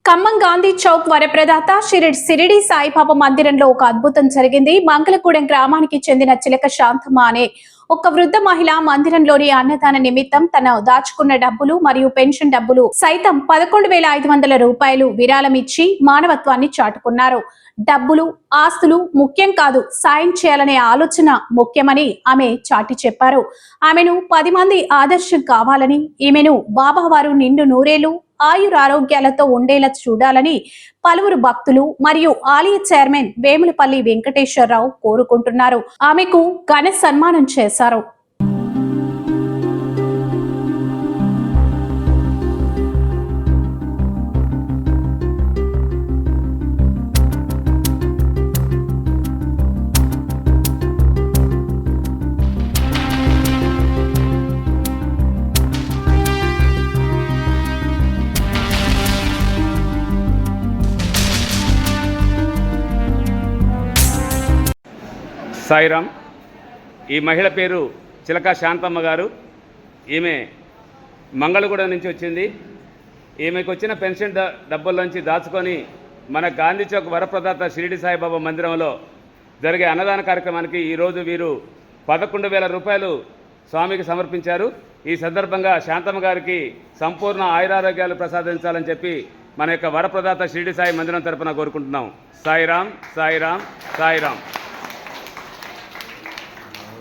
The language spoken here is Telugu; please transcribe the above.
ఖమ్మం గాంధీ చౌక్ వరప్రదాత షిరిడి సాయిబాబా మందిరంలో ఒక అద్భుతం జరిగింది. మంగళగూడెం గ్రామానికి చెందిన చిలక శాంతమ్మ అనే ఒక వృద్ధ మహిళ మందిరంలోని అన్నదాన నిమిత్తం తన దాచుకున్న డబ్బులు మరియు పెన్షన్ డబ్బులు సైతం 11,500 రూపాయలు విరాళం ఇచ్చి మానవత్వాన్ని చాటుకున్నారు. డబ్బులు, ఆస్తులు ముఖ్యం కాదు, సాయం చేయాలనే ఆలోచన ముఖ్యమని ఆమె చాటి చెప్పారు. ఆమెను 10 మంది ఆదర్శం కావాలని, ఈమెను బాబావారు నిండు నూరేళ్లు ఆయురారోగ్యాలతో ఉండేలా చూడాలని పలువురు భక్తులు మరియు ఆలయ చైర్మన్ వేములపల్లి వెంకటేశ్వరరావు కోరుకుంటున్నారు. ఆమెకు ఘన సన్మానం చేశారు. సాయిరామ్. ఈ మహిళ పేరు చిలక శాంతమ్మ గారు. ఈమె మంగళగూడెం నుంచి వచ్చింది. ఈమెకు వచ్చిన పెన్షన్ డబ్బుల్లోంచి దాచుకొని మన గాంధీ చౌక్ వరప్రదాత షిరిడి సాయిబాబా మందిరంలో జరిగే అన్నదాన కార్యక్రమానికి ఈరోజు వీరు 11,000 రూపాయలు స్వామికి సమర్పించారు. ఈ సందర్భంగా శాంతమ్మ గారికి సంపూర్ణ ఆయురారోగ్యాలు ప్రసాదించాలని చెప్పి మన యొక్క వరప్రదాత షిరిడి సాయి మందిరం తరపున కోరుకుంటున్నాం. సాయిరామ్, సాయిరామ్, సాయిరామ్.